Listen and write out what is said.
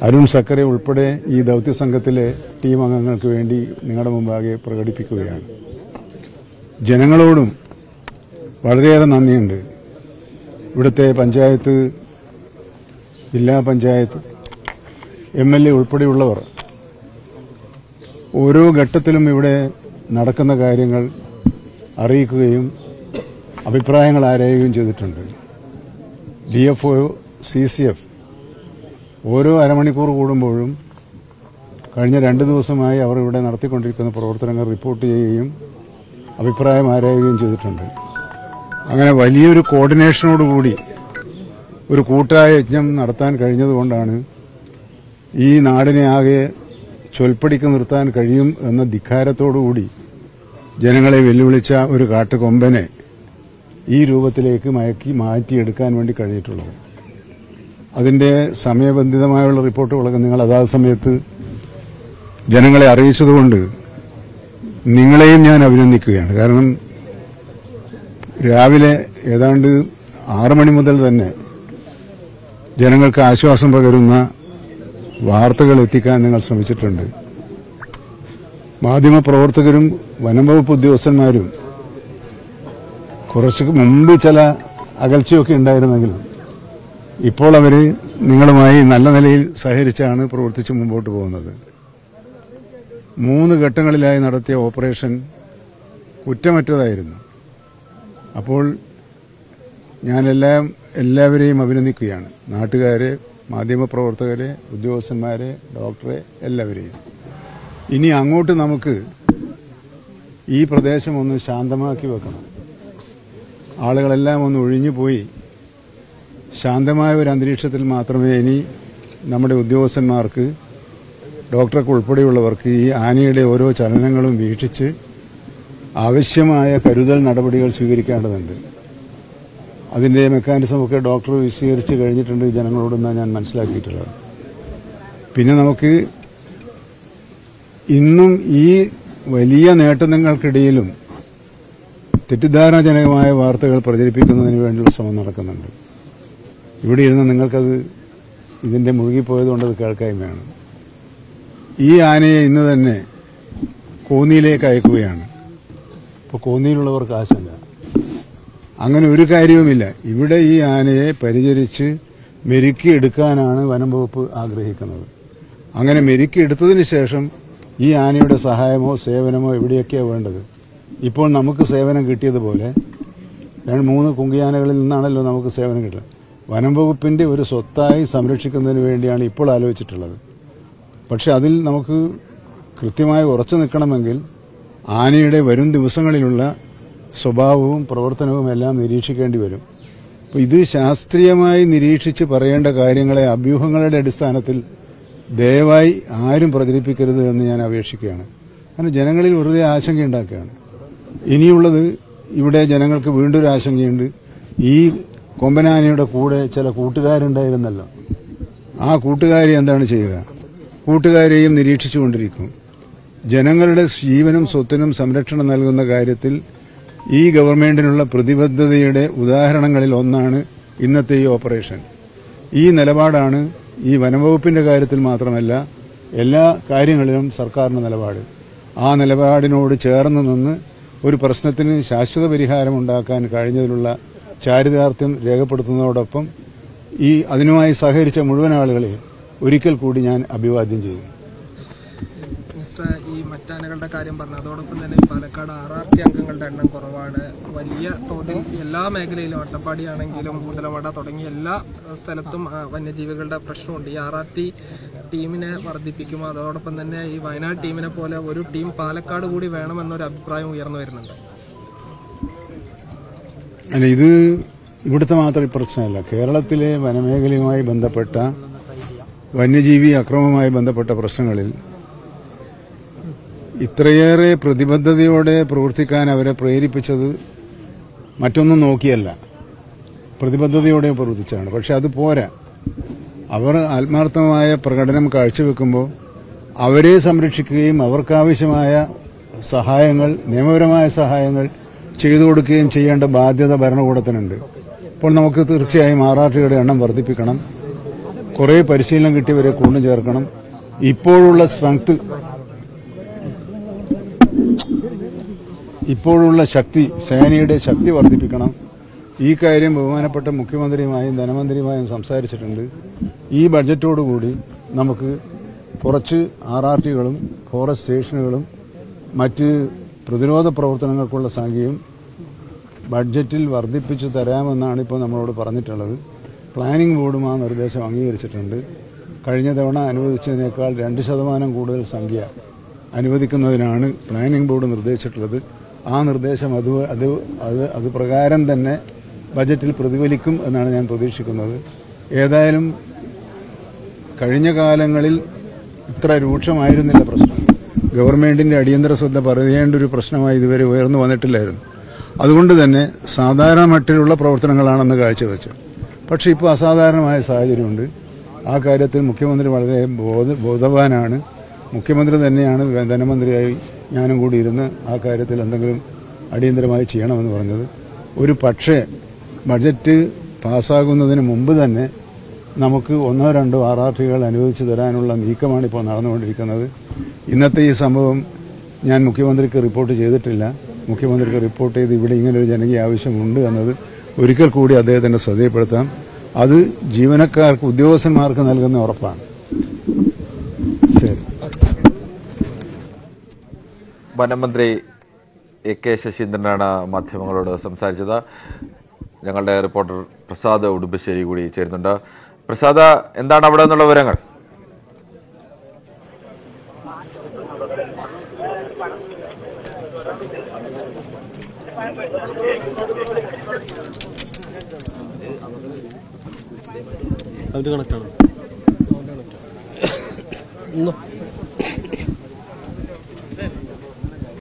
അരുൺ സക്കരെ ഉൾപ്പെടെ ഈ ദൌത്യസംഘത്തിലെ ടീം അംഗങ്ങൾക്ക് വേണ്ടി നിങ്ങളുടെ മുമ്പാകെ പ്രകടിപ്പിക്കുകയാണ്. ജനങ്ങളോടും വളരെയേറെ നന്ദിയുണ്ട്. ഇവിടുത്തെ പഞ്ചായത്ത്, ജില്ലാ പഞ്ചായത്ത്, MLA ഉൾപ്പെടെയുള്ളവർ ഓരോ ഘട്ടത്തിലും ഇവിടെ നടക്കുന്ന കാര്യങ്ങൾ അറിയിക്കുകയും അഭിപ്രായങ്ങൾ ആരായുകയും ചെയ്തിട്ടുണ്ട്. DFO, CCF ഓരോ അരമണിക്കൂർ കൂടുമ്പോഴും കഴിഞ്ഞ 2 ദിവസമായി അവർ ഇവിടെ നടത്തിക്കൊണ്ടിരിക്കുന്ന പ്രവർത്തനങ്ങൾ റിപ്പോർട്ട് ചെയ്യുകയും അഭിപ്രായം ആരായുകയും ചെയ്തിട്ടുണ്ട്. അങ്ങനെ വലിയൊരു കോർഡിനേഷനോടുകൂടി ഒരു കൂട്ടായ യജ്ഞം നടത്താൻ കഴിഞ്ഞതുകൊണ്ടാണ് ഈ നാടിനെ ആകെ ചൊൽപ്പടിക്ക് നിർത്താൻ കഴിയും എന്ന ധിക്കാരത്തോടുകൂടി ജനങ്ങളെ വെല്ലുവിളിച്ച ഒരു കാട്ടുകൊമ്പനെ ഈ രൂപത്തിലേക്ക് മാറ്റിയെടുക്കാൻ വേണ്ടി കഴിഞ്ഞിട്ടുള്ളത്. അതിന്റെ സമയബന്ധിതമായുള്ള റിപ്പോർട്ടുകളൊക്കെ നിങ്ങൾ അതാത് സമയത്ത് ജനങ്ങളെ അറിയിച്ചതുകൊണ്ട് നിങ്ങളെയും ഞാൻ അഭിനന്ദിക്കുകയാണ്. കാരണം രാവിലെ ഏതാണ്ട് 6 മണി മുതൽ തന്നെ ജനങ്ങൾക്ക് ആശ്വാസം പകരുന്ന വാർത്തകൾ എത്തിക്കാൻ നിങ്ങൾ ശ്രമിച്ചിട്ടുണ്ട്. മാധ്യമപ്രവർത്തകരും വനംവകുപ്പ് ഉദ്യോഗസ്ഥന്മാരും കുറച്ച് മുമ്പ് ചില അകൽച്ചയൊക്കെ ഉണ്ടായിരുന്നെങ്കിലും ഇപ്പോൾ അവർ നിങ്ങളുമായി നല്ല നിലയിൽ സഹകരിച്ചാണ് പ്രവർത്തിച്ച് മുമ്പോട്ട് പോകുന്നത്. 3 ഘട്ടങ്ങളിലായി നടത്തിയ ഓപ്പറേഷൻ കുറ്റമറ്റതായിരുന്നു. അപ്പോൾ ഞാൻ എല്ലാവരെയും അഭിനന്ദിക്കുകയാണ്. നാട്ടുകാരെ, മാധ്യമപ്രവർത്തകരെ, ഉദ്യോഗസ്ഥന്മാരെ, ഡോക്ടറെ, എല്ലാവരെയും. ഇനി അങ്ങോട്ട് നമുക്ക് ഈ പ്രദേശം ഒന്ന് ശാന്തമാക്കി വെക്കണം. ആളുകളെല്ലാം ഒന്ന് ഒഴിഞ്ഞു പോയി ശാന്തമായ ഒരു അന്തരീക്ഷത്തിൽ മാത്രമേ ഇനി നമ്മുടെ ഉദ്യോഗസ്ഥന്മാർക്ക്, ഡോക്ടർക്ക് ഉൾപ്പെടെയുള്ളവർക്ക് ഈ ആനയുടെ ഓരോ ചലനങ്ങളും വീക്ഷിച്ച് ആവശ്യമായ കരുതൽ നടപടികൾ സ്വീകരിക്കേണ്ടതുണ്ട്. അതിന്റെ മെക്കാനിസമൊക്കെ ഡോക്ടർ വിശദീകരിച്ച് കഴിഞ്ഞിട്ടുണ്ട് ജനങ്ങളോടെന്നാണ് ഞാൻ മനസ്സിലാക്കിയിട്ടുള്ളത്. പിന്നെ നമുക്ക് ഇന്നും ഈ വലിയ നേട്ടങ്ങൾക്കിടയിലും തെറ്റിദ്ധാരണാജനകമായ വാർത്തകൾ പ്രചരിപ്പിക്കുന്നതിന് വേണ്ടിയുള്ള ശ്രമം നടക്കുന്നുണ്ട്. ഇവിടെ ഇരുന്ന് നിങ്ങൾക്കത് ഇതിന്റെ മുഴുകിപ്പോയതുകൊണ്ടത് കേൾക്കായ്മയാണ്. ഈ ആനയെ ഇന്ന് തന്നെ കോന്നിയിലേക്ക് അയക്കുകയാണ്. ഇപ്പോൾ കോന്നിയിലുള്ളവർക്ക് ആശങ്ക. അങ്ങനെ ഒരു കാര്യവുമില്ല. ഇവിടെ ഈ ആനയെ പരിചരിച്ച് മെരുക്കിയെടുക്കാനാണ് വനം വകുപ്പ് ആഗ്രഹിക്കുന്നത്. അങ്ങനെ മെരുക്കിയെടുത്തതിന് ശേഷം ഈ ആനയുടെ സഹായമോ സേവനമോ എവിടെയൊക്കെയാണ് വേണ്ടത്. ഇപ്പോൾ നമുക്ക് സേവനം കിട്ടിയതുപോലെ 2-3 കുങ്കിയാനകളിൽ നിന്നാണല്ലോ നമുക്ക് സേവനം കിട്ടുക. വനം വകുപ്പിന്റെ ഒരു സ്വത്തായി സംരക്ഷിക്കുന്നതിന് വേണ്ടിയാണ് ഇപ്പോൾ ആലോചിച്ചിട്ടുള്ളത്. പക്ഷെ അതിൽ നമുക്ക് കൃത്യമായി ഉറച്ചു നിൽക്കണമെങ്കിൽ ആനയുടെ വരും ദിവസങ്ങളിലുള്ള സ്വഭാവവും പ്രവർത്തനവും എല്ലാം നിരീക്ഷിക്കേണ്ടി വരും. അപ്പോൾ ഇത് ശാസ്ത്രീയമായി നിരീക്ഷിച്ച് പറയേണ്ട കാര്യങ്ങളെ അഭ്യൂഹങ്ങളുടെ അടിസ്ഥാനത്തിൽ ദയവായി ആരും പ്രചരിപ്പിക്കരുത് എന്ന് ഞാൻ അപേക്ഷിക്കുകയാണ്. കാരണം ജനങ്ങളിൽ വെറുതെ ആശങ്കയുണ്ടാക്കുകയാണ്. ഇനിയുള്ളത് ഇവിടെ ജനങ്ങൾക്ക് വീണ്ടും ഒരു ആശങ്കയുണ്ട്. ഈ കൊമ്പനാനയുടെ കൂടെ ചില കൂട്ടുകാരുണ്ടായിരുന്നല്ലോ. ആ കൂട്ടുകാരെ എന്താണ് ചെയ്യുക? കൂട്ടുകാരെയും നിരീക്ഷിച്ചുകൊണ്ടിരിക്കും. ജനങ്ങളുടെ ജീവനും സ്വത്തിനും സംരക്ഷണം നൽകുന്ന കാര്യത്തിൽ ഈ ഗവൺമെന്റിനുള്ള പ്രതിബദ്ധതയുടെ ഉദാഹരണങ്ങളിൽ ഒന്നാണ് ഇന്നത്തെ ഈ ഓപ്പറേഷൻ. ഈ നിലപാടാണ് ഈ വനംവകുപ്പിന്റെ കാര്യത്തിൽ മാത്രമല്ല എല്ലാ കാര്യങ്ങളിലും സർക്കാരിന്റെ നിലപാട്. ആ നിലപാടിനോട് ചേർന്ന് നിന്ന് ഒരു പ്രശ്നത്തിന് ശാശ്വത പരിഹാരം ഉണ്ടാക്കാൻ കഴിഞ്ഞതിലുള്ള ചാരിതാർത്ഥ്യം രേഖപ്പെടുത്തുന്നതോടൊപ്പം അതിനുമായി സഹകരിച്ച മുഴുവൻ ആളുകളെയും ഒരിക്കൽ കൂടി ഞാൻ അഭിവാദ്യം ചെയ്യുന്നു. ഈ മറ്റാനകളുടെ കാര്യം പറഞ്ഞു. അതോടൊപ്പം തന്നെ പാലക്കാട് RRT അംഗങ്ങളുടെ എണ്ണം കുറവാണ്. വലിയ തോതിൽ എല്ലാ മേഖലയിലും, അട്ടപ്പാടി ആണെങ്കിലും മുതലമട തുടങ്ങിയ എല്ലാ സ്ഥലത്തും വന്യജീവികളുടെ പ്രശ്നമുണ്ട്. ഈ RRT ടീമിനെ വർദ്ധിപ്പിക്കുമോ? അതോടൊപ്പം തന്നെ ഈ വയനാട് ടീമിനെ പോലെ ഒരു ടീം പാലക്കാട് കൂടി വേണമെന്നൊരു അഭിപ്രായം ഉയർന്നു വരുന്നുണ്ട്. അല്ല, ഇത് ഇവിടുത്തെ മാത്രം പ്രശ്നമല്ല. കേരളത്തിലെ വനമേഖലയുമായി ബന്ധപ്പെട്ട വന്യജീവി അക്രമവുമായി ബന്ധപ്പെട്ട പ്രശ്നങ്ങളിൽ ഇത്രയേറെ പ്രതിബദ്ധതയോടെ പ്രവർത്തിക്കാൻ അവരെ പ്രേരിപ്പിച്ചത് മറ്റൊന്നും നോക്കിയല്ല, പ്രതിബദ്ധതയോടെ പ്രവർത്തിച്ചാണ്. പക്ഷെ അത് പോരാ. അവർ ആത്മാർത്ഥമായ പ്രകടനം കാഴ്ചവെക്കുമ്പോൾ അവരെ സംരക്ഷിക്കുകയും അവർക്കാവശ്യമായ സഹായങ്ങൾ, നിയമപരമായ സഹായങ്ങൾ ചെയ്തു കൊടുക്കുകയും ചെയ്യേണ്ട ബാധ്യത ഭരണകൂടത്തിനുണ്ട്. അപ്പോൾ നമുക്ക് തീർച്ചയായും RRTയുടെ എണ്ണം വർദ്ധിപ്പിക്കണം. കുറേ പരിശീലനം കിട്ടിയവരെ കൊണ്ടു ചേർക്കണം. ഇപ്പോഴുള്ള ശക്തി, സേനയുടെ ശക്തി വർദ്ധിപ്പിക്കണം. ഈ കാര്യം ബഹുമാനപ്പെട്ട മുഖ്യമന്ത്രിയുമായും ധനമന്ത്രിയുമായും സംസാരിച്ചിട്ടുണ്ട്. ഈ ബഡ്ജറ്റോടുകൂടി നമുക്ക് കുറച്ച് RRTകളും ഫോറസ്റ്റ് സ്റ്റേഷനുകളും മറ്റ് പ്രതിരോധ പ്രവർത്തനങ്ങൾക്കുള്ള സംഖ്യയും ബഡ്ജറ്റിൽ വർദ്ധിപ്പിച്ചു തരാമെന്നാണ് ഇപ്പോൾ നമ്മളോട് പറഞ്ഞിട്ടുള്ളത്. പ്ലാനിംഗ് ബോർഡും ആ നിർദ്ദേശം അംഗീകരിച്ചിട്ടുണ്ട്. കഴിഞ്ഞ തവണ അനുവദിച്ചതിനേക്കാൾ 2% കൂടുതൽ സംഖ്യ അനുവദിക്കുന്നതിനാണ് പ്ലാനിംഗ് ബോർഡ് നിർദ്ദേശിച്ചിട്ടുള്ളത്. ആ നിർദ്ദേശം അത് പ്രകാരം തന്നെ ബജറ്റിൽ പ്രതിഫലിക്കും എന്നാണ് ഞാൻ പ്രതീക്ഷിക്കുന്നത്. ഏതായാലും കഴിഞ്ഞ കാലങ്ങളിൽ ഇത്ര രൂക്ഷമായിരുന്നില്ല പ്രശ്നം. ഗവൺമെന്റിന്റെ അടിയന്തര ശ്രദ്ധ പറയേണ്ട ഒരു പ്രശ്നമായി ഇതുവരെ ഉയർന്നു വന്നിട്ടില്ലായിരുന്നു. അതുകൊണ്ട് തന്നെ സാധാരണ മട്ടിലുള്ള പ്രവർത്തനങ്ങളാണെന്ന് കാഴ്ചവെച്ചു. പക്ഷേ ഇപ്പോൾ അസാധാരണമായ സാഹചര്യമുണ്ട്. ആ കാര്യത്തിൽ മുഖ്യമന്ത്രി വളരെ ബോധവാനാണ്. മുഖ്യമന്ത്രി തന്നെയാണ് ധനമന്ത്രിയായി ഞാനും കൂടി ഇരുന്ന് ആ കാര്യത്തിൽ എന്തെങ്കിലും അടിയന്തരമായി ചെയ്യണമെന്ന് പറഞ്ഞത്. ഒരു പക്ഷേ ബഡ്ജറ്റ് പാസ്സാകുന്നതിന് മുമ്പ് തന്നെ നമുക്ക് 1-2 RRTകൾ അനുവദിച്ചു തരാനുള്ള നീക്കമാണ് ഇപ്പോൾ നടന്നുകൊണ്ടിരിക്കുന്നത്. ഇന്നത്തെ ഈ സംഭവം ഞാൻ മുഖ്യമന്ത്രിക്ക് റിപ്പോർട്ട് ചെയ്തിട്ടില്ല. മുഖ്യമന്ത്രിക്ക് റിപ്പോർട്ട് ചെയ്ത് ഇവിടെ ഇങ്ങനൊരു ജനകീയ ആവശ്യമുണ്ട് എന്നത് ഒരിക്കൽ കൂടി അദ്ദേഹത്തിന്റെ ശ്രദ്ധയിൽപ്പെടുത്താം. അത് ജീവനക്കാർക്ക്, ഉദ്യോഗസ്ഥന്മാർക്ക് നൽകുന്ന ഉറപ്പാണ്. ശരി. വനമന്ത്രി AK ശശീന്ദ്രനാണ് മാധ്യമങ്ങളോട് സംസാരിച്ചത്. ഞങ്ങളുടെ റിപ്പോർട്ടർ പ്രസാദ് ഉടുമ്പശ്ശേരി കൂടി ചേരുന്നുണ്ട്. പ്രസാദ്, എന്താണ് അവിടെ നിന്നുള്ള വിവരങ്ങൾ? കണക്റ്റാണ്